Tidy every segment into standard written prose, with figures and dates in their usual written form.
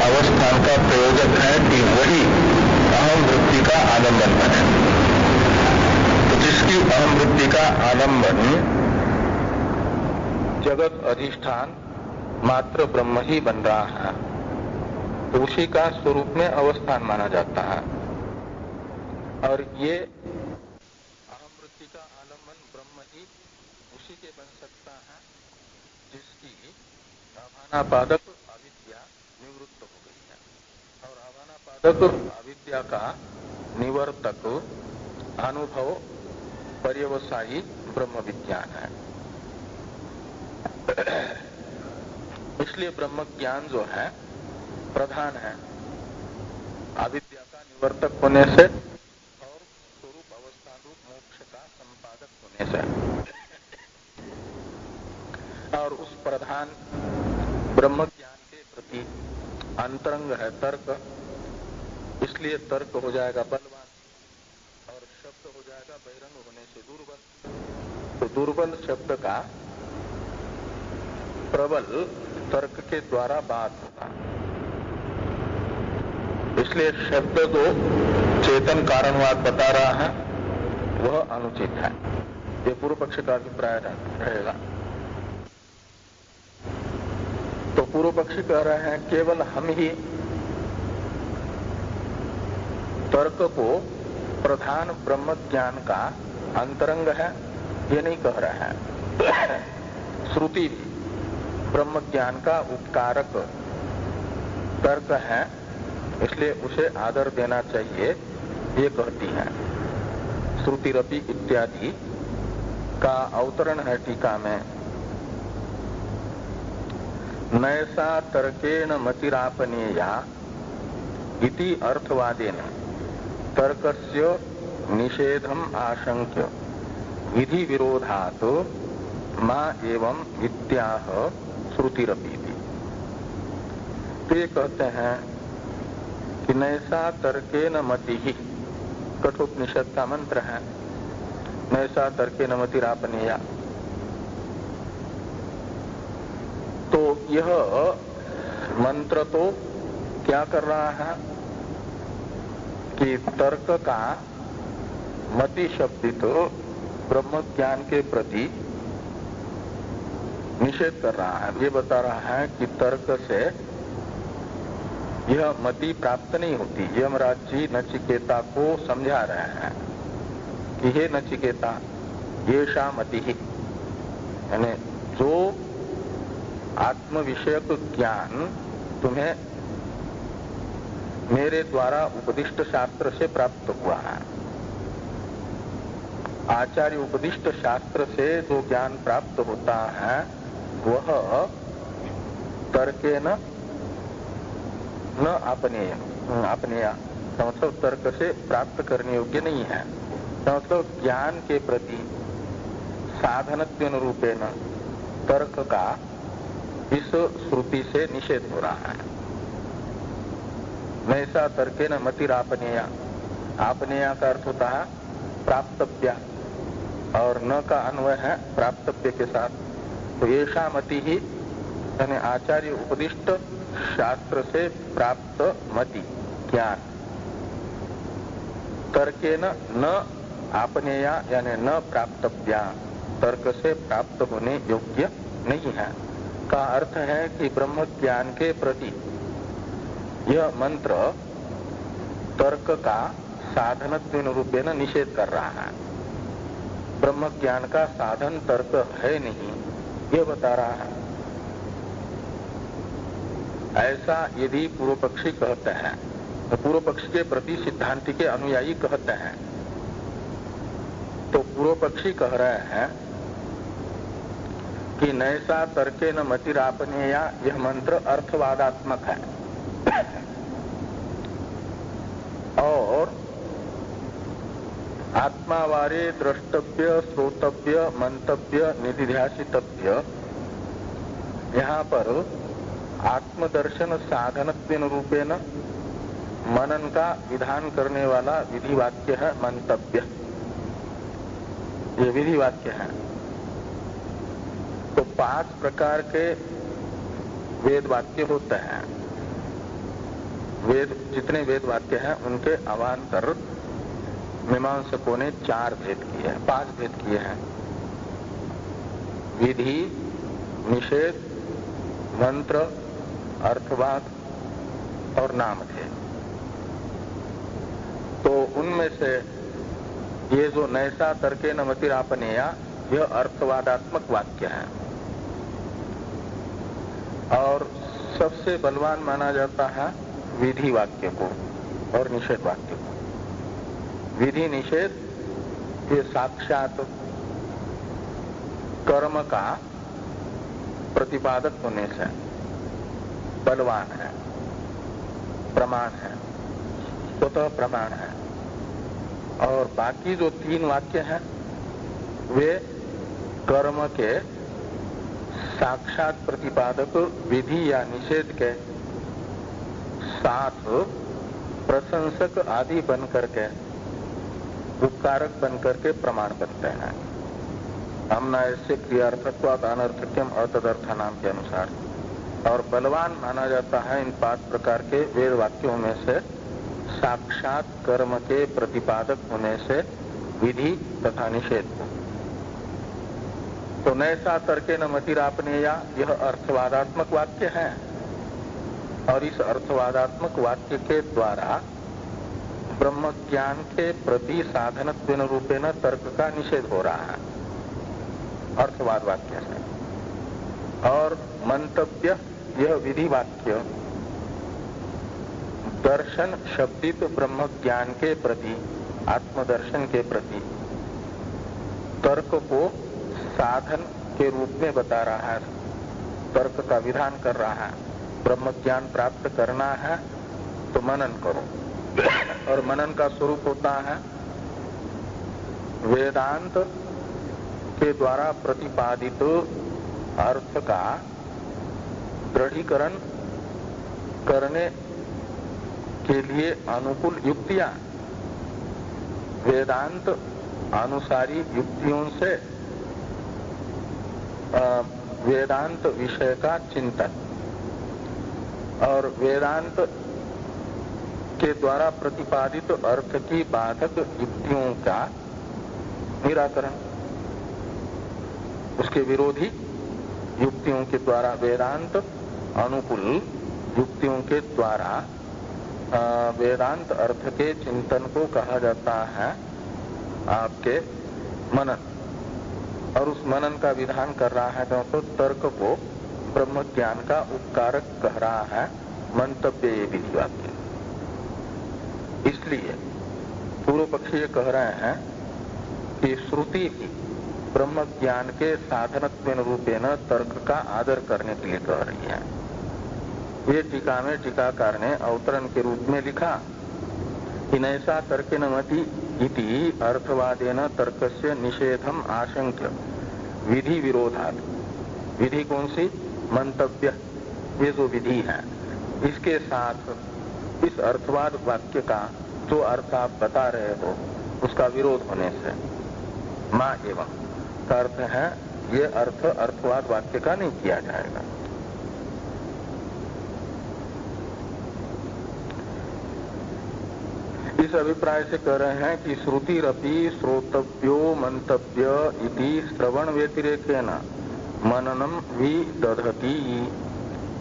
अवस्थान का प्रयोजक है कि वही अहम वृत्ति का आलंबन बने। तो जिसकी अहम वृत्ति का आलंबन जगत अधिष्ठान मात्र ब्रह्म ही बन रहा है, तो उसी का स्वरूप में अवस्थान माना जाता है। और ये अहम वृत्ति का आलंबन ब्रह्म ही उसी के बन सकता है जिसकी आभानापादक अविद्या निवृत्त हो गई है। और आभानापादक अविद्या का निवर्तक अनुभव पर्यवसायी ब्रह्म विज्ञान है। इसलिए ब्रह्म ज्ञान जो है प्रधान है अविद्या का निवर्तक होने से और स्वरूप अवस्था रूप मोक्ष का संपादक होने से। और उस प्रधान ब्रह्म ज्ञान के प्रति अंतरंग है तर्क, इसलिए तर्क हो जाएगा बलवान और शब्द हो जाएगा बहिरंग होने से दुर्बल। तो दुर्बल शब्द का प्रबल तर्क के द्वारा बात होगा। इसलिए शब्द जो चेतन कारणवाद बता रहा है वह अनुचित है, ये पूर्व पक्ष का अभिप्राय रहेगा। तो पूर्व पक्षी कह रहे हैं केवल हम ही तर्क को प्रधान ब्रह्म ज्ञान का अंतरंग है, ये नहीं कह रहे हैं। श्रुति भी ब्रह्म ज्ञान का उपकारक तर्क है, इसलिए उसे आदर देना चाहिए, ये कहती है। श्रुतिरपि इत्यादि का अवतरण है टीका में। नैसा तर्केण मतिरापनेया इति अर्थवादेन तर्कस्य निषेधम आशंक्य विधि विरोधात् मा एवं इत्याह श्रुतिरपि। तो ये कहते हैं कि नैसा तर्केन मति ही कठोपनिषद का मंत्र है। नैसा तर्केन मतिरापनेया, तो यह मंत्र तो क्या कर रहा है कि तर्क का मति शब्दित ब्रह्म ज्ञान के प्रति निषेध कर रहा है। ये बता रहा है कि तर्क से यह मति प्राप्त नहीं होती। यमराज जी नचिकेता को समझा रहे हैं कि हे नचिकेता, ये शा मति ही, यानी जो आत्म विषयक ज्ञान तुम्हें मेरे द्वारा उपदिष्ट शास्त्र से प्राप्त हुआ है, आचार्य उपदिष्ट शास्त्र से जो ज्ञान प्राप्त होता है वह तर्केन न अपनेया, मतलब तर्क से प्राप्त करने योग्य नहीं है। मतलब ज्ञान के प्रति साधनत्वेन रूपेण तर्क का इस श्रुति से निषेध हो रहा है। नैसा तर्केन मतिरापनेया, आपनेया का अर्थ होता है प्राप्तव्य और न का अन्वय है प्राप्तव्य के साथ। तो ऐसा मति ही यानी आचार्य उपदिष्ट शास्त्र से प्राप्त मति ज्ञान तर्केन न आपनेया यानी न प्राप्तव्या, तर्क से प्राप्त होने योग्य नहीं है का अर्थ है कि ब्रह्म ज्ञान के प्रति यह मंत्र तर्क का साधनत्वेन रूपेण निषेध कर रहा है। ब्रह्म ज्ञान का साधन तर्क है नहीं, ये बता रहा है। ऐसा यदि पूर्व पक्षी कहते हैं तो पूर्व पक्षी के प्रति सिद्धांति के अनुयायी कहते हैं, तो पूर्व पक्षी कह रहे हैं कि नैसा तर्के न मतिरापनेया, यह मंत्र अर्थवादात्मक है और आत्मावारे द्रष्टव्य श्रोतव्य मंतव्य निधिध्यासितव्य, यहाँ पर आत्मदर्शन साधनत्वेन रूपेण मनन का विधान करने वाला विधि वाक्य है मंतव्य, ये विधि वाक्य है। तो 5 प्रकार के वेद वाक्य होते हैं। वेद जितने वेद वाक्य हैं उनके अवान्तर मीमांसकों ने 4 भेद किए हैं, 5 भेद किए हैं। विधि, निषेध, मंत्र, अर्थवाद और नामधेय। तो उनमें से ये जो नैसा तर्के न मतिरापनेया, यह अर्थवादात्मक वाक्य है और सबसे बलवान माना जाता है विधि वाक्य को और निषेध वाक्य को। विधि निषेध ये साक्षात कर्म का प्रतिपादक होने से बलवान है, प्रमाण है, स्वतः प्रमाण है। और बाकी जो 3 वाक्य हैं वे कर्म के साक्षात प्रतिपादक विधि या निषेध के साथ प्रशंसक आदि बन करके, उपकारक बन करके प्रमाण बनते हैं। हमना ऐसे क्रियार्थत्वात् अनर्थक्यम अतदर्थ नाम के अनुसार। और बलवान माना जाता है इन 5 प्रकार के वेद वाक्यों में से साक्षात कर्म के प्रतिपादक होने से विधि तथा निषेध को। तो नैसा तर्के न मतिरापनेया, यह अर्थवादात्मक वाक्य है और इस अर्थवादात्मक वाक्य के द्वारा ब्रह्म ज्ञान के प्रति साधनत्वेन रूपेण तर्क का निषेध हो रहा है अर्थवाद वाक्य से। और मंतव्य, यह विधि वाक्य दर्शन शब्दित ब्रह्म ज्ञान के प्रति, आत्मदर्शन के प्रति तर्क को साधन के रूप में बता रहा है, तर्क का विधान कर रहा है। ब्रह्म ज्ञान प्राप्त करना है तो मनन करो, और मनन का स्वरूप होता है वेदांत के द्वारा प्रतिपादित अर्थ का दृढ़ीकरण करने के लिए अनुकूल युक्तियां, वेदांत अनुसारी युक्तियों से वेदांत विषय का चिंतन और वेदांत के द्वारा प्रतिपादित अर्थ की बाधक युक्तियों का निराकरण, उसके विरोधी युक्तियों के द्वारा, वेदांत अनुकूल युक्तियों के द्वारा वेदांत अर्थ के चिंतन को कहा जाता है आपके मनन। और उस मनन का विधान कर रहा है तो तर्क को ब्रह्म ज्ञान का उपकारक कह रहा है मंतव्य ये विधि वाक्य। इसलिए पूर्व पक्षी ये कह रहे हैं कि श्रुति भी ब्रह्म ज्ञान के साधनत्वेन रूपेण तर्क का आदर करने के लिए कह रही है। ये टीका में टीकाकार ने अवतरण के रूप में लिखा कि नैसा तर्केन मति इति अर्थवादेन तर्कस्य निषेधम आशंक्य विधि विरोधात्। विधि कौन सी? मंतव्य, ये जो विधि है इसके साथ इस अर्थवाद वाक्य का जो अर्थ आप बता रहे हो उसका विरोध होने से मां एवं का अर्थ है ये अर्थ अर्थवाद वाक्य का नहीं किया जाएगा। इस अभिप्राय से कह रहे हैं कि श्रुतिरपि श्रोतव्यो मंतव्य इति श्रवण व्यतिरेकेन मननम विदधति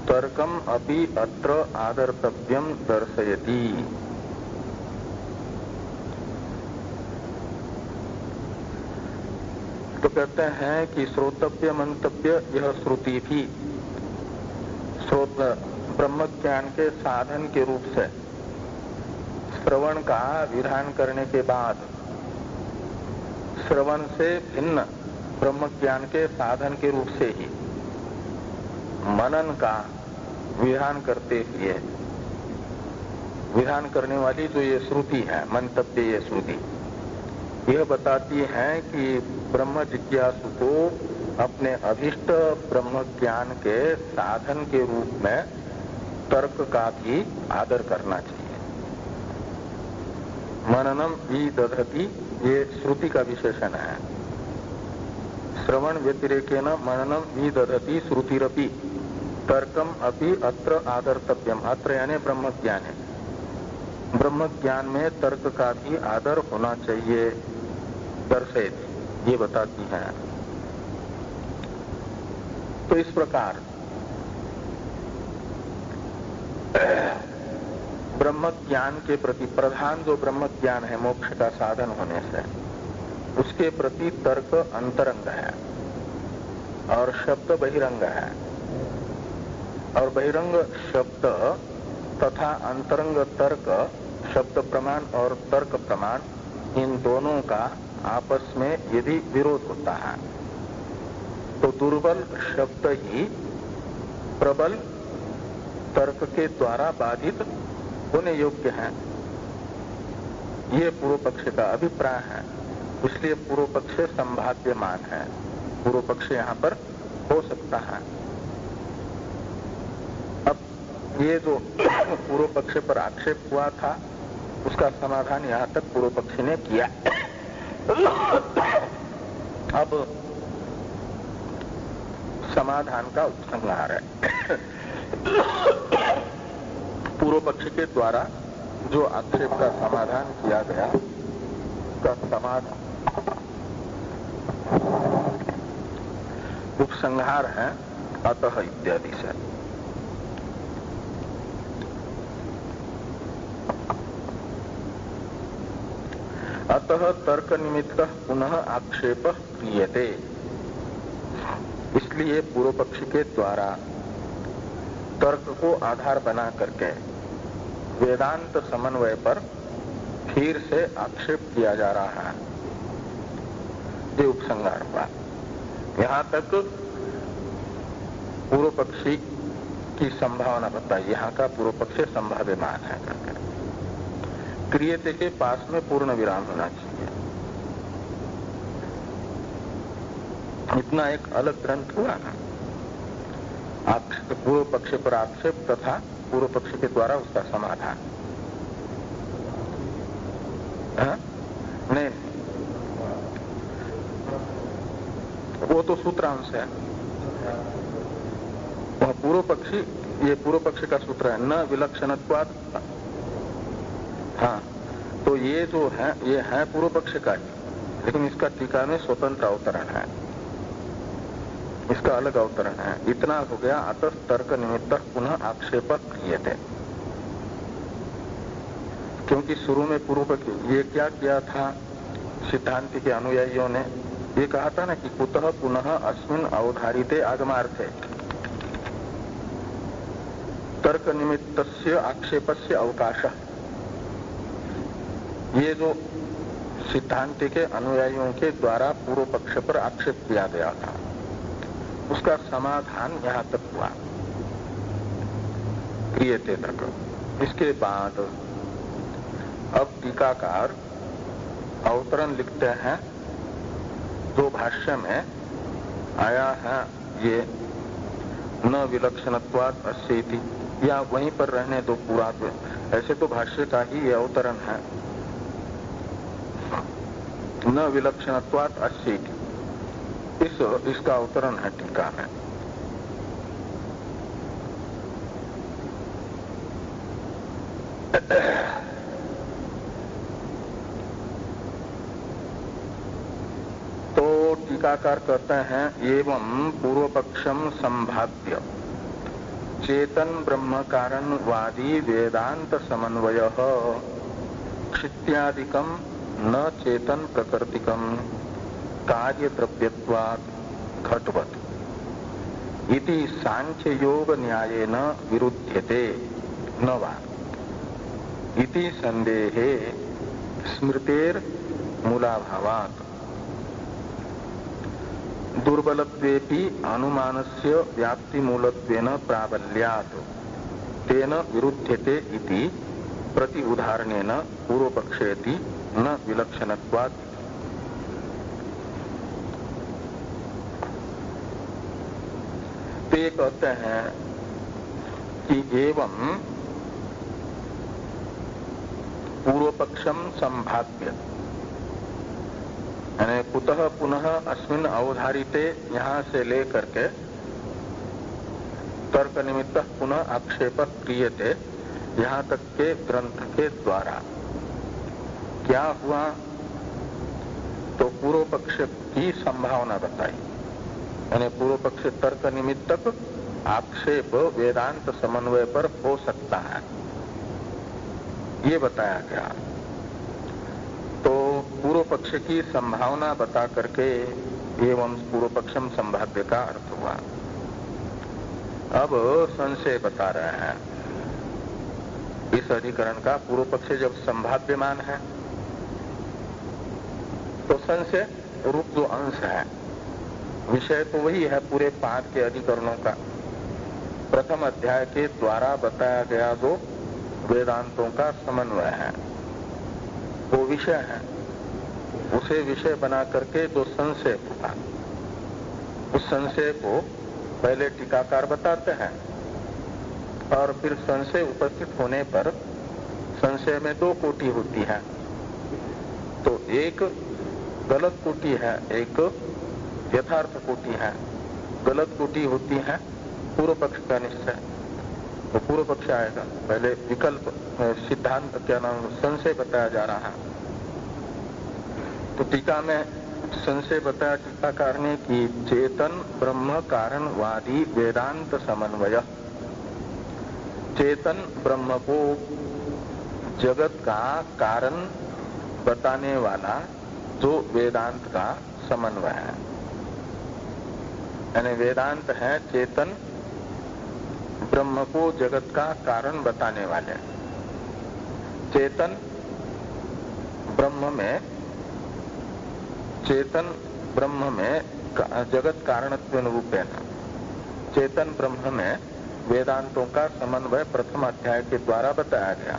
तर्कम अपि अत्र आदर्तव्यम दर्शयति। तो कहते हैं कि श्रोतव्य मंतव्य यह श्रुति भी ब्रह्म ज्ञान के साधन के रूप से श्रवण का विधान करने के बाद श्रवण से भिन्न ब्रह्म ज्ञान के साधन के रूप से ही मनन का विधान करते हुए विधान करने वाली जो ये श्रुति है मंतव्य, ये श्रुति यह बताती है कि ब्रह्म जिज्ञासु को अपने अभिष्ट ब्रह्म ज्ञान के साधन के रूप में तर्क का भी आदर करना चाहिए। मननम विदधति ये श्रुति का विशेषण है। श्रवण व्यतिरेकेन मननम विदधति श्रुतिरपि तर्कम अपि अत्र आदर्तव्यम। अत्र यानी ब्रह्म ज्ञान है, ब्रह्म ज्ञान में तर्क का भी आदर होना चाहिए दर्शेत, ये बताती हैं। तो इस प्रकार ब्रह्म ज्ञान के प्रति प्रधान जो ब्रह्म ज्ञान है मोक्ष का साधन होने से, उसके प्रति तर्क अंतरंग है और शब्द बहिरंग है। और बहिरंग शब्द तथा अंतरंग तर्क, शब्द प्रमाण और तर्क प्रमाण, इन दोनों का आपस में यदि विरोध होता है तो दुर्बल शब्द ही प्रबल तर्क के द्वारा बाधित होने योग्य है। ये पूर्व पक्ष का अभिप्राय है। इसलिए पूर्व पक्ष संभाव्यमान है, पूर्व पक्ष यहाँ पर हो सकता है। अब ये जो पूर्व पक्ष पर आक्षेप हुआ था उसका समाधान यहाँ तक पूर्व पक्षी ने किया। अब समाधान का उपसंहार है। पूर्व पक्ष के द्वारा जो आक्षेप का समाधान किया गया का समाधान उपसंहार है अतः इत्यादि से। अतः तर्क निमित्त पुनः आक्षेप क्रियते। इसलिए पूर्व पक्षी के द्वारा तर्क को आधार बना करके वेदांत समन्वय पर फिर से आक्षेप किया जा रहा है। ये उपसंहार हुआ। यहां तक पूर्व पक्षी की संभावना बताई। यहाँ का पूर्व पक्ष संभाव्यमान है करके क्रियते के पास में पूर्ण विराम होना चाहिए। इतना एक अलग ग्रंथ हुआ ना, पूर्व पक्ष पर आक्षेप तथा पूर्व पक्ष के द्वारा उसका समाधान। नहीं, वो तो सूत्रांश है। वह पूर्व पक्षी, ये पूर्व पक्ष का सूत्र है, न विलक्षणत्वात्। हाँ, तो ये जो है ये है पूर्व पक्ष का ही, लेकिन इसका टीका में स्वतंत्र अवतरण है, इसका अलग अवतरण है। इतना हो गया। अतः तर्क निमित्त पुनः आक्षेप क्रियते। क्योंकि शुरू में पूर्व ये क्या किया था, सिद्धांत के अनुयायियों ने ये कहा था ना कि कुतः पुनः अस्मिन् अवधारिते आगमार्थे तर्क निमित्तस्य आक्षेपस्य अवकाशः। ये जो सिद्धांत के अनुयायियों के द्वारा पूर्व पक्ष पर आक्षेप किया गया था उसका समाधान यहां तक हुआ, क्रियते तक। इसके बाद अब टीकाकार अवतरण लिखते हैं जो भाष्य में आया है, ये न विलक्षणत्वात् अस्येति, या वहीं पर रहने दो पूरा। ऐसे तो भाष्य का ही ये अवतरण है, न विलक्षणत्वात् अस्येति। इसका अवतरण है टीका में। तो टीकाकार कहते हैं एवं पूर्व पक्षम संभाव्य चेतन ब्रह्म कारणवादी वेदांत समन्वय क्षित्यादिकम न चेतन प्रकृतिकम कार्य द्रव्यत्वात् घटवत् इति सांख्य योग न्यायेन विरुध्यते न वा इति संदेहे स्मृतेर मूलाभावात् दुर्बलत्वेपि अनुमानस्य व्याप्तिमूलत्वेन प्राबल्यात् तेन विरुध्यते इति प्रति उदाहरणेन पूर्वपक्षेति न विलक्षणत्वात्। तो ये कहते हैं कि एवं पूर्व पक्षम संभाव्य, यानी कुतः पुनः अस्मिन् अवधारिते यहां से लेकर के तर्क निमित्त पुनः आक्षेप क्रियते, यहां तक के ग्रंथ के द्वारा क्या हुआ, तो पूर्व पक्ष की संभावना बताई, यानी पूर्व पक्ष तर्क निमित्तक आक्षेप वेदांत समन्वय पर हो सकता है, ये बताया गया। तो पूर्व पक्ष की संभावना बता करके एवं पूर्व पक्षम संभाव्य का अर्थ हुआ। अब संशय बता रहे हैं। इस अधिकरण का पूर्व पक्ष जब संभाव्यमान है तो संशय रूप जो अंश है, विषय तो वही है पूरे 5 के अधिकरणों का। प्रथम अध्याय के द्वारा बताया गया जो वेदांतों का समन्वय है वो विषय है, उसे विषय बना करके जो संशय हुआ, उस संशय को पहले टीकाकार बताते हैं और फिर संशय उपस्थित होने पर संशय में 2 कोटि होती है। तो एक गलत कोटि है, एक यथार्थ कोटि है। गलत कोटि होती है पूर्व पक्ष का निश्चय, तो पूर्व पक्ष आएगा। पहले विकल्प सिद्धांत क्या नाम संशय बताया जा रहा है। तो टीका में संशय बताया टीकाकार ने कि चेतन ब्रह्म कारणवादी वेदांत समन्वय, चेतन ब्रह्म को जगत का कारण बताने वाला जो वेदांत का समन्वय है, यानी वेदांत है चेतन ब्रह्म को जगत का कारण बताने वाले। चेतन ब्रह्म में जगत कारणत्व रूपेण, चेतन ब्रह्म में वेदांतों का समन्वय प्रथम अध्याय के द्वारा बताया गया,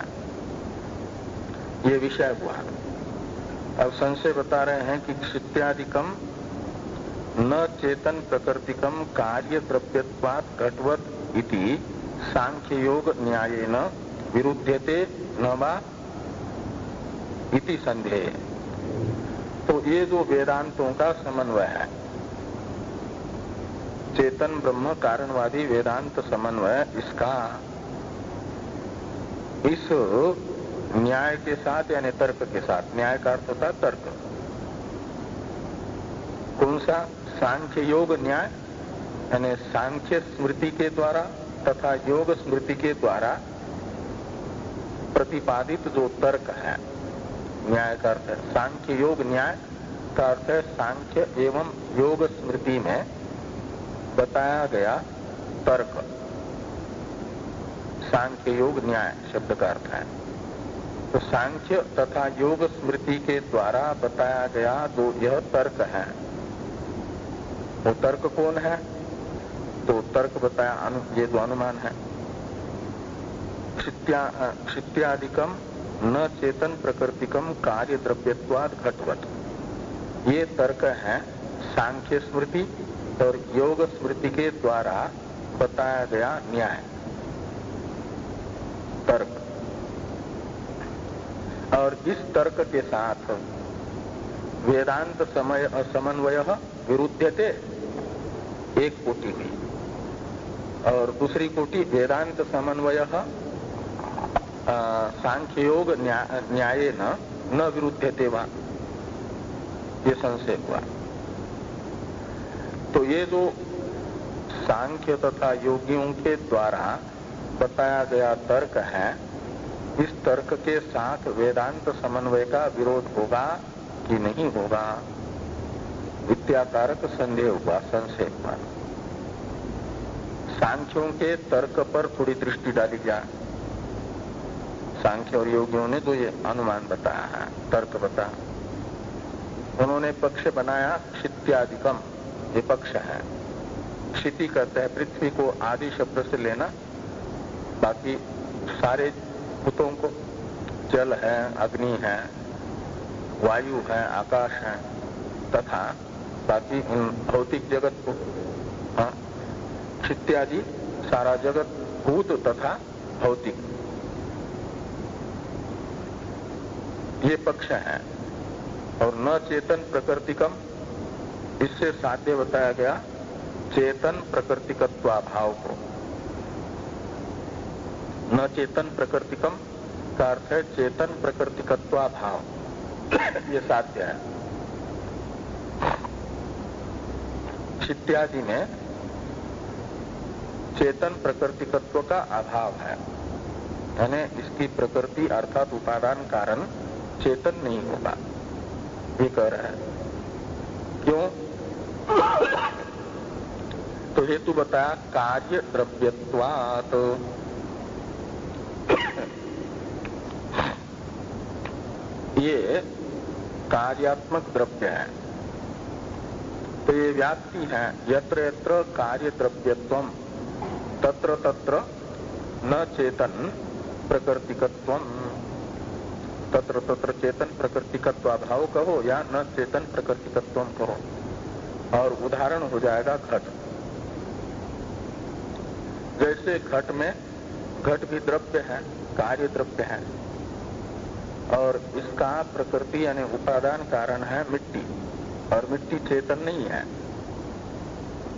ये विषय हुआ। अब संशय बता रहे हैं कि क्षित्यादिकम न चेतन प्रकृतिकम कार्य द्रव्यत्वात् घटवत् इति सांख्य योग न्यायेन विरुध्यते न वा इति संदेह। तो ये जो वेदांतों का समन्वय है, चेतन ब्रह्म कारणवादी वेदांत समन्वय, इसका इस न्याय के साथ यानी तर्क के साथ, न्याय का अर्थ होता है तर्क, कौन सा? सांख्य योग न्याय, यानी सांख्य स्मृति के द्वारा तथा योग स्मृति के द्वारा प्रतिपादित जो तर्क है, न्याय का अर्थ है सांख्य योग, न्याय का अर्थ है सांख्य एवं योग स्मृति में बताया गया तर्क, सांख्य योग न्याय शब्द का अर्थ है। तो सांख्य तथा योग स्मृति के द्वारा बताया गया जो यह तर्क है, वो तर्क कौन है? तो तर्क बताया ये जो अनुमान है, क्षित्यादिकम न चेतन प्रकृतिकम कार्य द्रव्यत्वाद घटवत्, ये तर्क है सांख्य स्मृति और योग स्मृति के द्वारा बताया गया न्याय तर्क। और इस तर्क के साथ वेदांत समन्वय विरुद्धते, एक कोटि हुई, और दूसरी कोटि वेदांत समन्वय सांख्य योग न्याय न विरुद्धते वा, ये संशय हुआ। तो ये जो सांख्य तथा योगियों के द्वारा बताया गया तर्क है, इस तर्क के साथ वेदांत समन्वय का विरोध होगा कि नहीं होगा, विद्याकारक संदेह हुआ, संशय हुआ। सांख्यों के तर्क पर थोड़ी दृष्टि डाली जाए। सांख्य और योगियों ने जो ये अनुमान बताया है, तर्क बताया, उन्होंने पक्ष बनाया क्षित्यादिकम, ये पक्ष है। क्षिति कहते हैं पृथ्वी को आदि शब्द से लेना, बाकी सारे भूतों को, जल है, अग्नि है, वायु है, आकाश है, तथा बाकी इन भौतिक जगत को, क्षित्यादि सारा जगत भूत तथा भौतिक, ये पक्ष है। और न चेतन प्रकृतिकम, इससे साध्य बताया गया चेतन प्रकृतिकत्वाभाव को। न चेतन प्रकृतिकम का अर्थ है चेतन प्रकृतिकत्वा भाव ये साध्य है। इत्यादि में चेतन प्रकृतिकत्व का अभाव है, यानी इसकी प्रकृति अर्थात उपादान कारण चेतन नहीं होगा, ये कह रहा है। क्यों? तो हेतु बताया कार्य द्रव्यत्वात्। ये कार्यात्मक द्रव्य है, तो ये व्याप्ति है। यत्र यत्र कार्य द्रव्यत्वम तत्र तत्र न चेतन प्रकृतिकत्वम, तत्र तत्र चेतन प्रकृतिकत्वाभाव कहो या न चेतन प्रकृतिकत्वम कहो। और उदाहरण हो जाएगा घट। जैसे घट में, घट भी द्रव्य है, कार्य द्रव्य है, और इसका प्रकृति यानी उपादान कारण है मिट्टी, और मिट्टी चेतन नहीं है।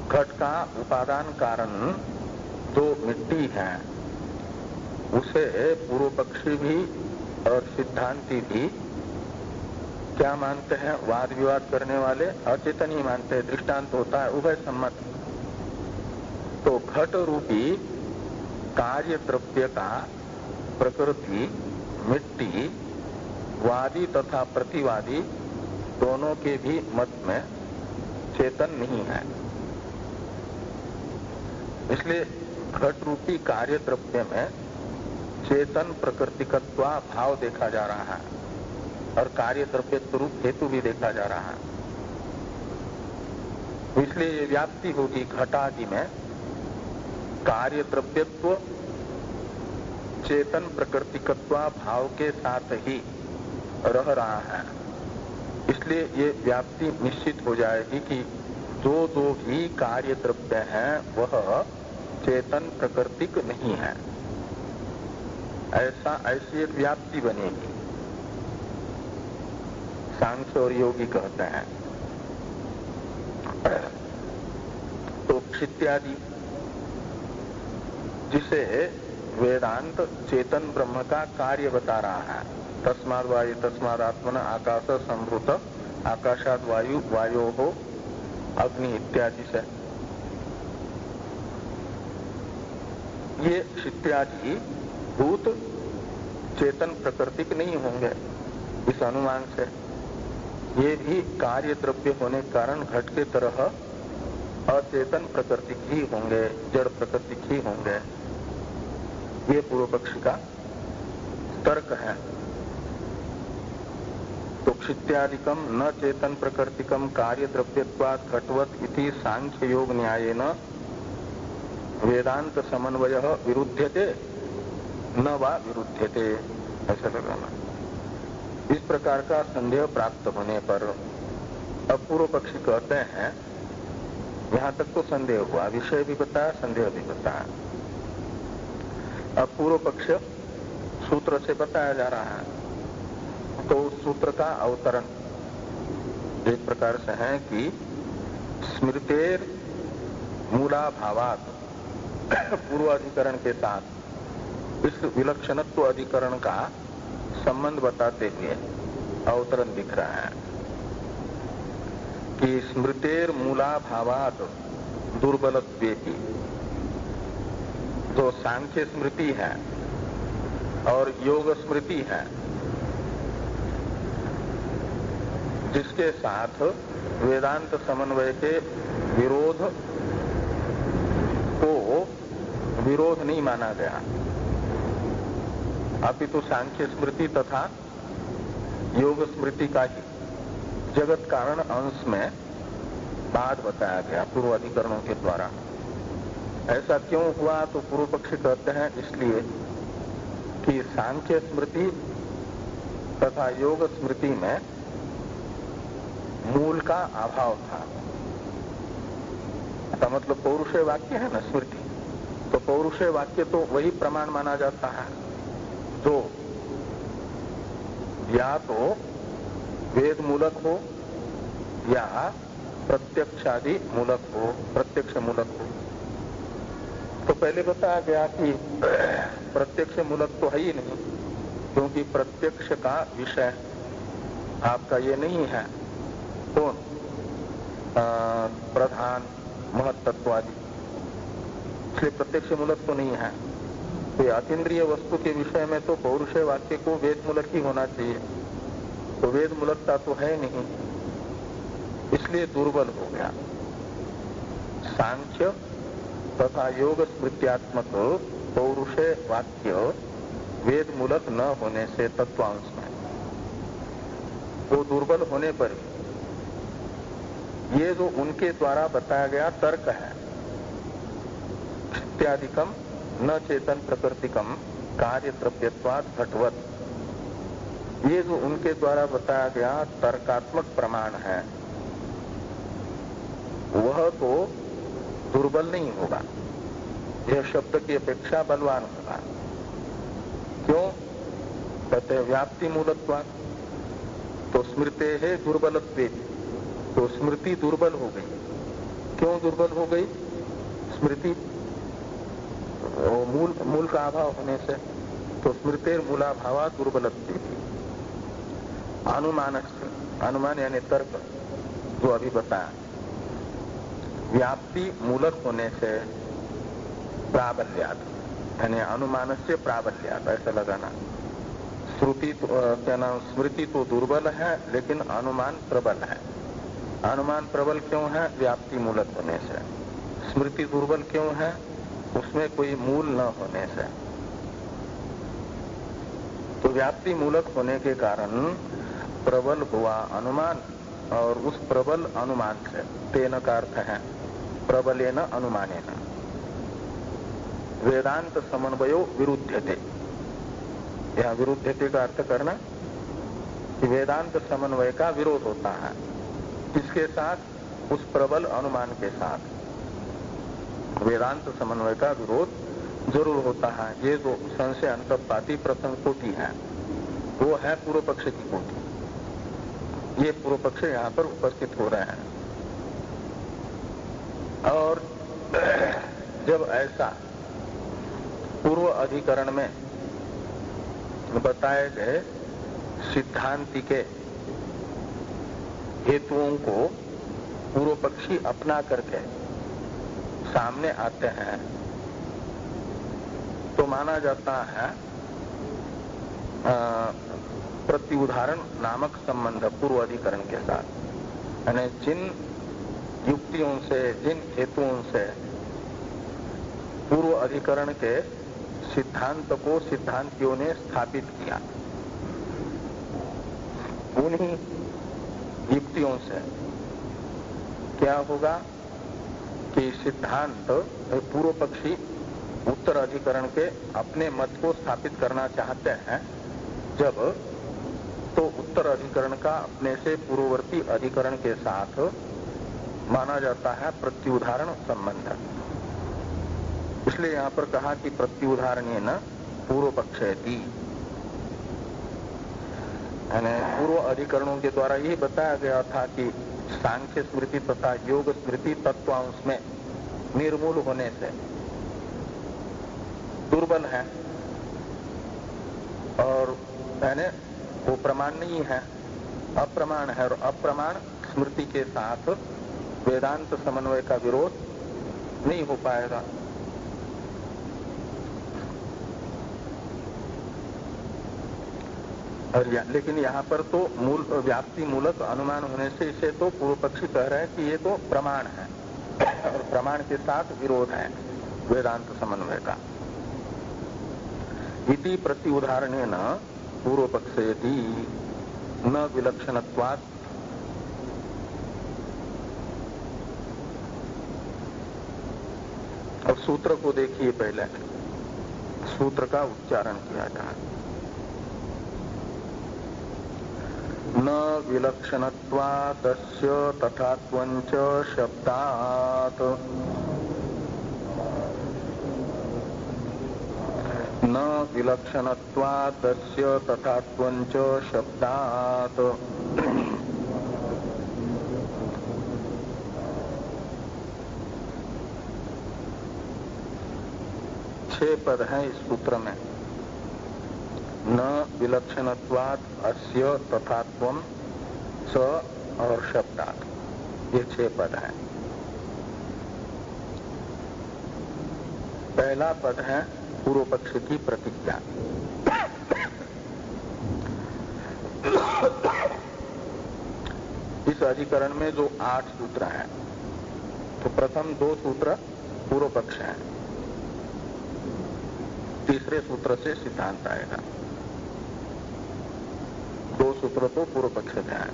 घट का उपादान कारण जो मिट्टी है उसे पूर्व पक्षी भी और सिद्धांती भी क्या मानते हैं? वाद विवाद करने वाले अचेतन ही मानते हैं। दृष्टांत होता है उभय सम्मत। तो घट रूपी कार्य द्रव्य का प्रकृति मिट्टी वादी तथा प्रतिवादी दोनों के भी मत में चेतन नहीं है। इसलिए घट रूपी कार्य द्रव्य में चेतन प्रकृतिकत्वा भाव देखा जा रहा है और कार्य द्रव्य स्वरूप हेतु भी देखा जा रहा है। इसलिए ये व्याप्ति होगी घटादि में कार्य द्रव्यत्व चेतन प्रकृतिकत्वा भाव के साथ ही रह रहा है। इसलिए ये व्याप्ति निश्चित हो जाएगी कि जो जो भी कार्य द्रव्य है वह चेतन प्रकृतिक नहीं है। ऐसी एक व्याप्ति बनेगी, सांख्य और योगी कहते हैं। तो क्षित्यादि जिसे वेदांत चेतन ब्रह्म का कार्य बता रहा है, तस्माद वायु तस्माद आत्मन आकाश संभूत आकाशाद वायु वायो हो अग्नि इत्यादि से, ये इत्यादि भूत चेतन प्रकृतिक नहीं होंगे। इस अनुमान से ये भी कार्य द्रव्य होने के कारण घट के तरह अचेतन प्रकृतिक ही होंगे, जड़ प्रकृतिक ही होंगे। ये पूर्व पक्षी का तर्क है। तो क्षित्यादिकम न चेतन प्रकृतिकम कार्य द्रव्यत्वात् घटवत् इति सांख्य योग न्यायेन वेदांत समन्वय विरुध्यते न वा विरुध्यते, ऐसा लगाना। इस प्रकार का संदेह प्राप्त होने पर अब पूर्व पक्षी कहते हैं, यहां तक तो संदेह हुआ, विषय भी बताया, संदेह भी बताया। अब पूर्व पक्ष सूत्र से बताया जा रहा है। तो उस सूत्र का अवतरण एक प्रकार से है कि स्मृतेर मूलाभावात् पूर्व अधिकरण के साथ इस विलक्षणत्व अधिकरण का संबंध बताते हुए अवतरण दिख रहा है कि स्मृतेर मूलाभावात् दुर्बलत्वेपि, जो सांख्य स्मृति है और योग स्मृति है, जिसके साथ वेदांत समन्वय के विरोध को विरोध नहीं माना गया, अपितु सांख्य स्मृति तथा योग स्मृति का ही जगत कारण अंश में बाद बताया गया पूर्व अधिकरणों के द्वारा। ऐसा क्यों हुआ? तो पूर्व पक्षी कहते हैं इसलिए कि सांख्य स्मृति तथा योग स्मृति में मूल का अभाव था। इसका मतलब पौरुषेय वाक्य है ना स्मृति, तो पौरुषेय वाक्य तो वही प्रमाण माना जाता है जो या तो वेद मूलक हो या प्रत्यक्षादि मूलक हो, प्रत्यक्ष मूलक हो। तो पहले बताया गया कि प्रत्यक्ष मूलक तो है ही नहीं, क्योंकि प्रत्यक्ष का विषय आपका ये नहीं है कौन, प्रधान महत्त्वादि, इसलिए प्रत्यक्ष मूलक तो नहीं है। तो अतीन्द्रिय वस्तु के विषय में तो पौरुषेय वाक्य को वेद मूलक ही होना चाहिए, तो वेद मूलकता तो है नहीं, इसलिए दुर्बल हो गया। सांख्य तथा योग स्मृत्यात्मक पौरुषेय वाक्य वेद मूलक न होने से तत्वांश में वो दुर्बल होने पर ये जो उनके द्वारा बताया गया तर्क है, इत्यादिकम न चेतन प्रकृतिकम कार्य द्रव्यत्वाद घटवत, ये जो उनके द्वारा बताया गया तर्कात्मक प्रमाण है वह तो दुर्बल नहीं होगा, यह शब्द की अपेक्षा बलवान होगा। क्यों? कहते हैं व्याप्ति मूलत्वाद, तो स्मृते है दुर्बलत्वे, तो स्मृति दुर्बल हो गई। क्यों दुर्बल हो गई? स्मृति मूल का अभाव होने से, तो स्मृतिर मूलाभावा दुर्बलत्वे। अनुमान यानी तर्क जो अभी बताया, व्याप्ति मूलक होने से प्राबल्यात, यानी अनुमान से प्राबल्यात, ऐसा लगाना। श्रुति क्या नाम, स्मृति तो दुर्बल है लेकिन अनुमान प्रबल है। अनुमान प्रबल क्यों है? व्याप्ति मूलक होने से। स्मृति दुर्बल क्यों है? उसमें कोई मूल न होने से। तो व्याप्ति मूलक होने के कारण प्रबल हुआ अनुमान, और उस प्रबल अनुमान से तेन का अर्थ है प्रबलेन अनुमानेन वेदांत समन्वयो विरुद्धते। यह विरुद्धते का अर्थ करना कि वेदांत समन्वय का विरोध होता है। किसके साथ? उस प्रबल अनुमान के साथ वेदांत समन्वय का विरोध जरूर होता है। ये जो संशय अंतपाती प्रथम कोटि है वो है पूर्व पक्ष की कोटि। ये पूर्व पक्ष यहाँ पर उपस्थित हो रहे हैं। और जब ऐसा पूर्व अधिकरण में बताए गए सिद्धांति के हेतुओं को पूर्व पक्षी अपना करके सामने आते हैं तो माना जाता है प्रत्युदाहरण नामक संबंध पूर्व अधिकरण के साथ। यानी जिन युक्तियों से, जिन हेतुओं से पूर्व अधिकरण के सिद्धांत को सिद्धांतियों ने स्थापित किया, उन्हीं युक्तियों से क्या होगा कि सिद्धांत पूर्व पक्षी उत्तर अधिकरण के अपने मत को स्थापित करना चाहते हैं जब, तो उत्तर अधिकरण का अपने से पूर्ववर्ती अधिकरण के साथ माना जाता है प्रत्युदाहरण संबंध। इसलिए यहां पर कहा कि प्रत्युदाहरणेन पूर्व पक्षयति, यानी पूर्व अधिकरणों के द्वारा यही बताया गया था कि सांख्य स्मृति तथा योग स्मृति तत्वांश में निर्मूल होने से दुर्बल है और यानी वो प्रमाण नहीं है, अप्रमाण है। और अप्रमाण स्मृति के साथ वेदांत समन्वय का विरोध नहीं हो पाएगा। और लेकिन यहाँ पर तो मूल व्याप्ति मूलक अनुमान होने से इसे तो पूर्व पक्षी कह रहे हैं कि ये तो प्रमाण है और प्रमाण के साथ विरोध है वेदांत समन्वय का। इति प्रत्युदाहरणेन पूर्व पक्षयति न विलक्षणत्वात्। अब सूत्र को देखिए, पहले सूत्र का उच्चारण किया जाए। न विलक्षणत्वादस्य तथात्वञ्च शब्दात्, न विलक्षणत्वादस्य तथात्वञ्च शब्दात्। 6 पद हैं इस सूत्र में। न विलक्षणत्वात् अस्य तथात्वं स और शब्दात्, ये 6 पद हैं। पहला पद है पूर्व पक्ष की प्रतिज्ञा। इस अधिकरण में जो 8 सूत्र हैं, तो प्रथम 2 सूत्र पूर्व पक्ष हैं, तीसरे सूत्र से सिद्धांत आएगा। 2 सूत्र तो पूर्व पक्ष के हैं।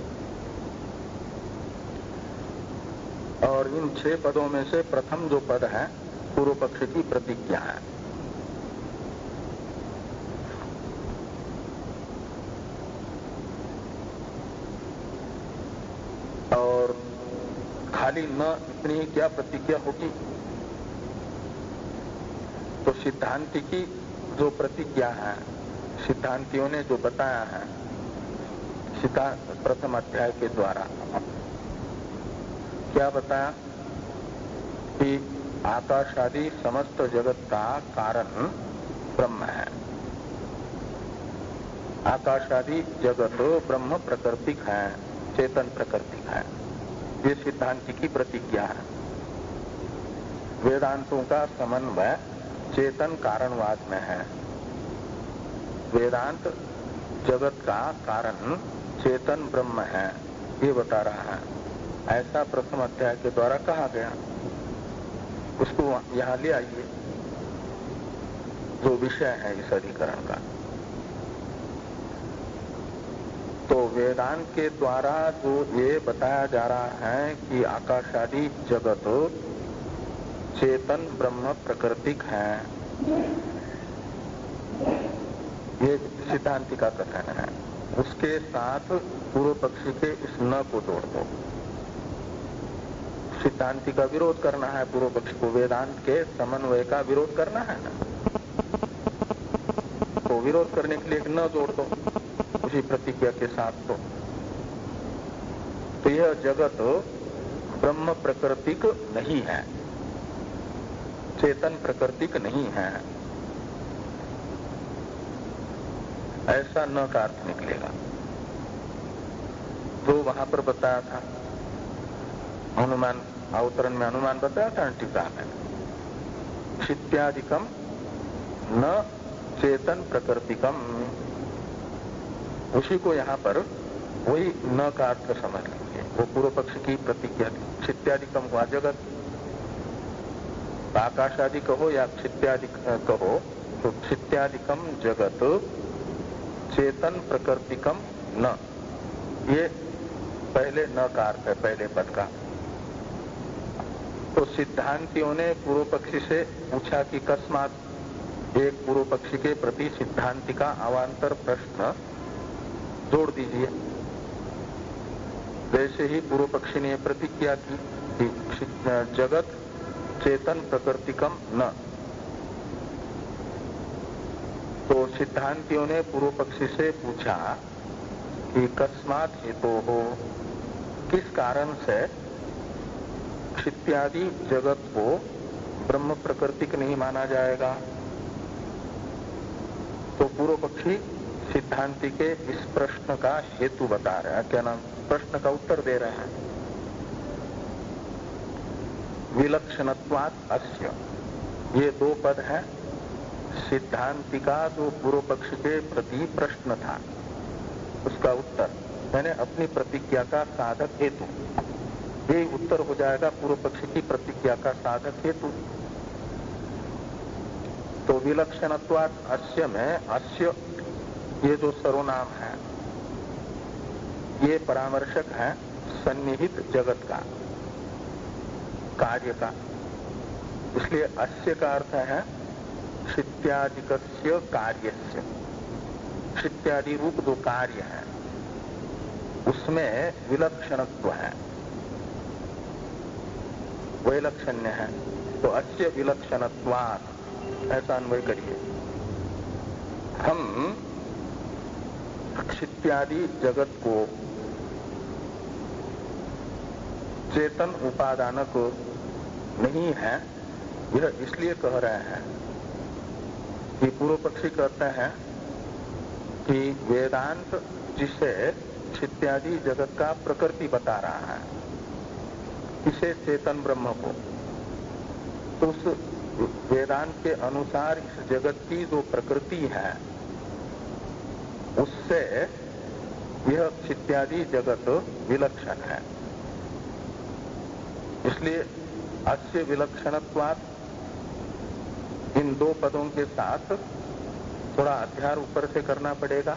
और इन 6 पदों में से प्रथम जो पद है पूर्व पक्ष की प्रतिज्ञा है। और खाली न इतनी ही क्या प्रतिज्ञा होगी, तो सिद्धांति की जो प्रतिज्ञा है, सिद्धांतियों ने जो बताया है प्रथम अध्याय के द्वारा, क्या बताया कि आकाश आदि समस्त जगत का कारण ब्रह्म है। आकाश आदि जगत ब्रह्म प्रकृतिक है, चेतन प्रकृतिक है। ये सिद्धांति की प्रतिज्ञा है। वेदांतों का समन्वय चेतन कारणवाद में है। वेदांत जगत का कारण चेतन ब्रह्म है, ये बता रहा है। ऐसा प्रथम अध्याय के द्वारा कहा गया। उसको यहां ले आइए, जो विषय है इस अधिकरण का। तो वेदांत के द्वारा जो ये बताया जा रहा है कि आकाश आदि जगत चेतन ब्रह्म प्रकृतिक है, ये सिद्धांति का कथन है। उसके साथ पूर्व पक्षी के इस न को जोड़ दो। सिद्धांति का विरोध करना है पूर्व पक्ष को, वेदांत के समन्वय का विरोध करना है ना, तो विरोध करने के लिए एक न जोड़ दो उसी प्रतिज्ञा के साथ। तो यह जगत ब्रह्म प्रकृतिक नहीं है, चेतन प्रकृतिक नहीं है, ऐसा न का अर्थ निकलेगा। जो वहां पर बताया था अनुमान, अवतरण में अनुमान बताया था टीका में, क्षित्यादिकम न चेतन प्रकृतिकम, उसी को यहाँ पर वही न का अर्थ समझ लीजिए। वो पूर्व पक्ष की प्रतिज्ञा थी। क्षित्यादिकम हुआ जगत, आकाश आदि कहो या क्षित्यादि कहो, तो क्षित्यादिकम जगत चेतन प्रकृतिकम न, ये पहले न का अर्थ है, पहले पद का। तो सिद्धांतियों ने पूर्व पक्षी से पूछा कि कस्मात, एक पूर्व पक्षी के प्रति सिद्धांति का अवांतर प्रश्न जोड़ दीजिए। वैसे ही पूर्व पक्षी ने प्रतिज्ञा की कि जगत चेतन प्रकृतिकम न, तो सिद्धांतियों ने पूर्व पक्षी से पूछा कि कस्मात हेतु हो, किस कारण से क्षित्यादि जगत को ब्रह्म प्रकृतिक नहीं माना जाएगा। तो पूर्व पक्षी सिद्धांति के इस प्रश्न का हेतु बता रहे हैं, क्या नाम, प्रश्न का उत्तर दे रहे हैं। विलक्षणत्वात् अस्य, ये 2 पद हैं सिद्धांति का जो पूर्व पक्ष के प्रति प्रश्न था, उसका उत्तर, मैंने अपनी प्रतिज्ञा का साधक हेतु, ये उत्तर हो जाएगा पूर्व पक्ष की प्रतिज्ञा का साधक हेतु। तो विलक्षणत्वात् अस्य में अस्य ये जो सर्वनाम है, ये परामर्शक है सन्निहित जगत का, कार्य का। इसलिए अस्य का अर्थ है क्षित्यादिकस्य कार्यस्य। क्षित्यादि रूप जो कार्य है उसमें विलक्षणत्व है, वैलक्षण्य है। तो अस्य विलक्षणत्वात्, ऐसा अन्वय करिए। हम क्षित्यादि जगत को चेतन उपादानक नहीं है, यह इसलिए कह रहे हैं कि पूर्व पक्षी कहते हैं कि वेदांत जिसे चित्त्यादि जगत का प्रकृति बता रहा है, इसे चेतन ब्रह्म को, तो उस वेदांत के अनुसार इस जगत की जो प्रकृति है उससे यह चित्त्यादि जगत विलक्षण है। इसलिए अस्य विलक्षणत्वात् इन दो पदों के साथ थोड़ा अध्यार ऊपर से करना पड़ेगा।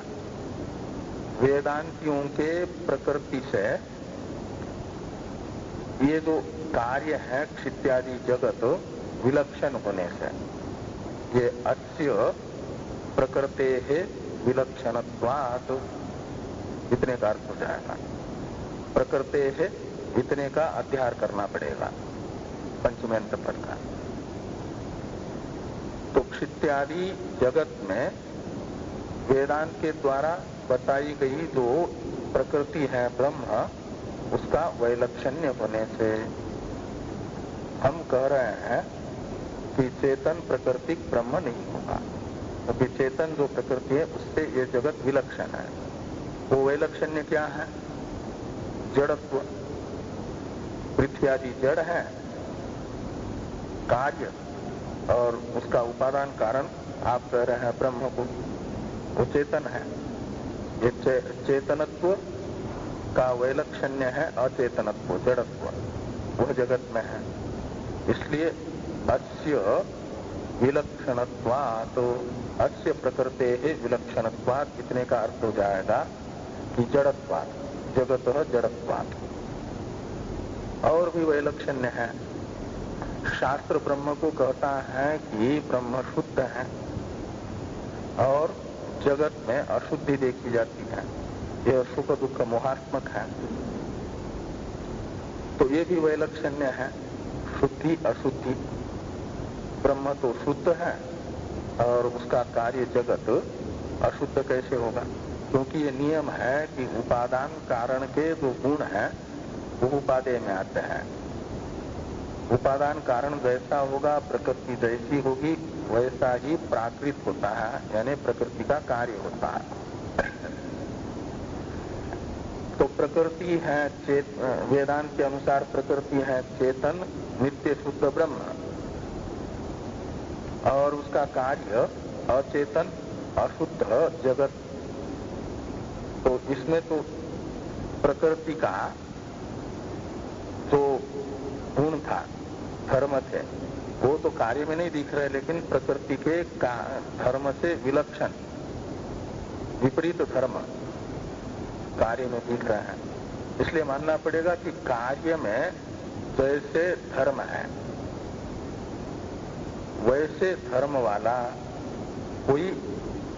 वेदांतियों के प्रकृति से ये जो कार्य है क्षित्यादि जगत विलक्षण होने से, ये अस्य प्रकृते है विलक्षणत्वात् इतने का अर्थ हो जाएगा। प्रकृते है इतने का अध्यार करना पड़ेगा पंचमेंत पद का। तो क्षित्यादि जगत में वेदांत के द्वारा बताई गई जो प्रकृति है ब्रह्म, उसका वैलक्षण्य होने से हम कह रहे हैं कि चेतन प्राकृतिक ब्रह्म नहीं होगा, क्योंकि चेतन जो प्रकृति है उससे ये जगत विलक्षण है। वो वैलक्षण्य क्या है? जड़त्व। पृथ्वी आदि जड़ है, कार्य और उसका उपादान कारण आप कह रहे हैं ब्रह्म को, वो चेतन है। ये चेतनत्व का वैलक्षण्य है अचेतनत्व, जड़त्व, वह जगत में है। इसलिए अस्य विलक्षणत्वात्, अस्य प्रकृते है विलक्षणत्वात् इतने का अर्थ हो जाएगा कि जड़त्वात्, जगतः जड़त्वात्। और भी वैलक्षण्य है। शास्त्र ब्रह्म को कहता है कि ब्रह्म शुद्ध है और जगत में अशुद्धि देखी जाती है, यह सुख दुख मोहात्मक है। तो ये भी वैलक्षण्य है, शुद्धि अशुद्धि। ब्रह्म तो शुद्ध है और उसका कार्य जगत अशुद्ध कैसे होगा? क्योंकि ये नियम है कि उपादान कारण के जो गुण हैं वो उपादेय में आते हैं। उपादान कारण जैसा होगा, प्रकृति जैसी होगी, वैसा ही प्राकृत होता है, यानी प्रकृति का कार्य होता है। तो प्रकृति है वेदांत के अनुसार प्रकृति है चेतन नित्य शुद्ध ब्रह्म, और उसका कार्य अचेतन अशुद्ध जगत। तो इसमें तो प्रकृति का जो गुण था, धर्म थे, वो तो कार्य में नहीं दिख रहे, लेकिन प्रकृति के धर्म से विलक्षण विपरीत धर्म कार्य में दिख रहे हैं। इसलिए मानना पड़ेगा कि कार्य में जैसे धर्म है वैसे धर्म वाला कोई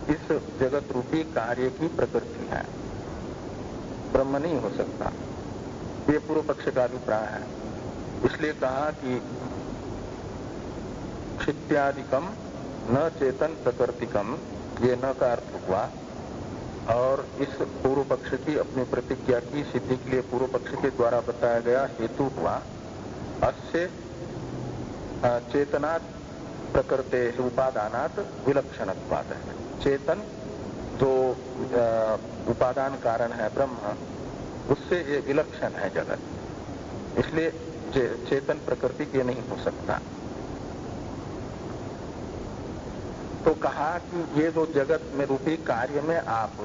इस जगत रूपी कार्य की प्रकृति है, ब्रह्म नहीं हो सकता। ये पूर्व पक्ष का अभिप्राय है। इसलिए कहा कि क्षित्यादिकम न चेतन प्रकृतिकम, ये न का अर्थ हुआ। और इस पूर्व पक्ष की अपनी प्रतिज्ञा की सिद्धि के लिए पूर्व पक्ष के द्वारा बताया गया हेतु हुआ अस्य चेतनात् प्रकृते उपादानात् विलक्षणत्वात्। चेतन जो उपादान कारण है ब्रह्म, उससे ये विलक्षण है जगत, इसलिए चेतन प्रकृति ये नहीं हो सकता। तो कहा कि ये जो जगत में रूपी कार्य में आप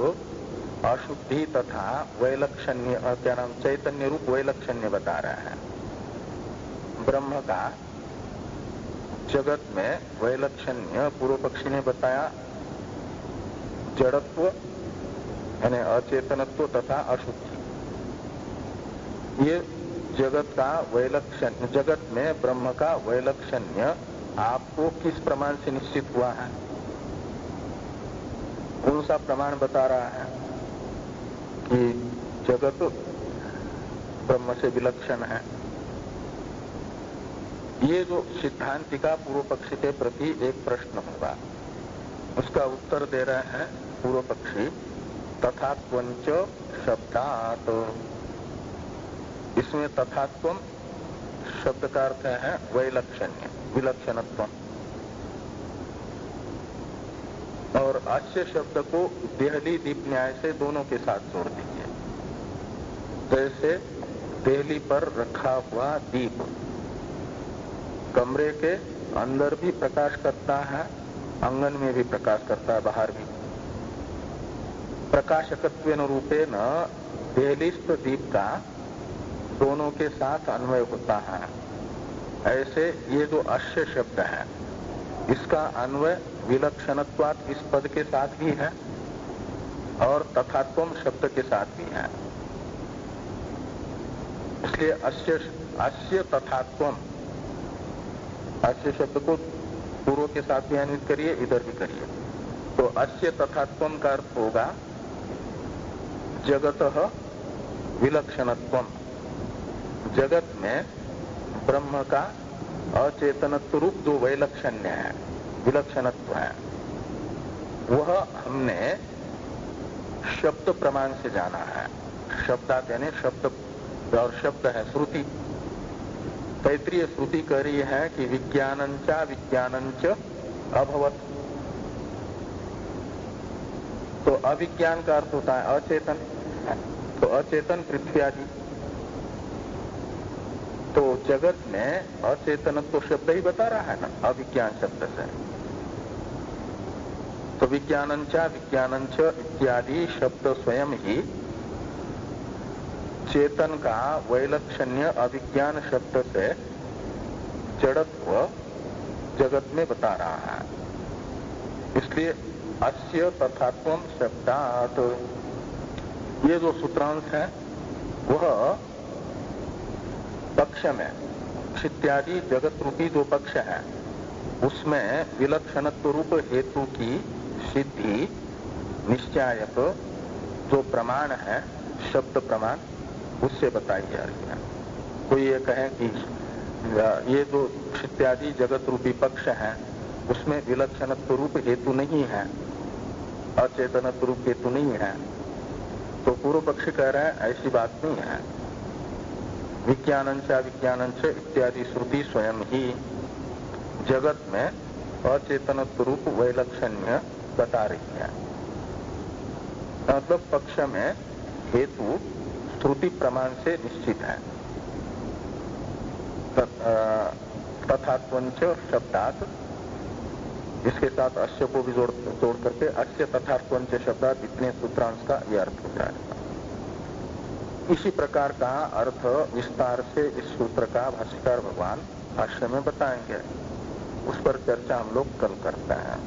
अशुद्धि तथा वैलक्षण्य, क्या नाम, चैतन्य रूप वैलक्षण्य बता रहे हैं। ब्रह्म का जगत में वैलक्षण्य पूर्व पक्षी ने बताया जड़त्व यानी अचेतनत्व तथा अशुद्धि। ये जगत का वैलक्षण्य, जगत में ब्रह्म का वैलक्षण्य आपको किस प्रमाण से निश्चित हुआ है? कौन सा प्रमाण बता रहा है कि जगत ब्रह्म से विलक्षण है? ये जो सिद्धांति का पूर्व पक्ष के प्रति एक प्रश्न होगा, उसका उत्तर दे रहे हैं पूर्व पक्षी तथात्वंच शब्दात। इसमें तथात्वम शब्द का अर्थ है वैलक्षण्य, विलक्षणत्व। और अस्य शब्द को देहली दीप न्याय से दोनों के साथ जोड़ दीजिए। जैसे देहली पर रखा हुआ दीप कमरे के अंदर भी प्रकाश करता है, आंगन में भी प्रकाश करता है, बाहर भी। प्रकाशकत्वेन रूपेण देहलीस्थ दीप का दोनों के साथ अन्वय होता है। ऐसे ये जो अश्य शब्द है इसका अन्वय विलक्षणत्वात् इस पद के साथ भी है और तथात्वम शब्द के साथ भी है। इसलिए अस्य तथात्वम, अस्य शब्द को पूर्व के साथ भी अन्वित करिए, इधर भी करिए। तो अस्य तथात्वम का अर्थ होगा जगतः विलक्षणत्वम। जगत में ब्रह्म का अचेतनत्व रूप जो वैलक्षण्य है, विलक्षणत्व है, वह हमने शब्द प्रमाण से जाना है। शब्दात यानी शब्द, और शब्द है श्रुति। तैत्रीय श्रुति कह रही है कि विज्ञानंचा विज्ञानंच अभवत। तो अविज्ञान का अर्थ होता है अचेतन, तो अचेतन पृथ्वी आदि। तो जगत में अचेतनत्व शब्द ही बता रहा है ना अविज्ञान शब्द से। तो विज्ञानंचा विज्ञानंच इत्यादि शब्द स्वयं ही चेतन का वैलक्षण्य अविज्ञान शब्द से जड़त्व जगत में बता रहा है। इसलिए अस्य तथात्वम शब्दात, ये जो सूत्रांश है वह पक्ष में इत्यादि जगत रूपी जो पक्ष है उसमें विलक्षणत्व रूप हेतु की सिद्धि निश्चायक जो प्रमाण है, शब्द प्रमाण, उससे बताई जा रही है। कोई ये कहे कि ये जो इत्यादि जगत रूपी पक्ष है उसमें विलक्षणत्व रूप हेतु नहीं है, अचेतनत्व रूप हेतु नहीं है, तो पूर्व पक्षी कह रहा है ऐसी बात नहीं है। विज्ञानंच अविज्ञानंच इत्यादि श्रुति स्वयं ही जगत में अचेतनत्व रूप वैलक्षण्य बता रही है। मतलब पक्ष में हेतु श्रुति प्रमाण से निश्चित है। तथात्वंच शब्दात, इसके साथ अश्य को भी जोड़ करके अश्य तथात्वंच शब्दात इतने सूत्रांश का यह अर्थ हो जाएगा। इसी प्रकार का अर्थ विस्तार से इस सूत्र का भाष्यकार भगवान भाष्य में बताएंगे। उस पर चर्चा हम लोग कल करते हैं।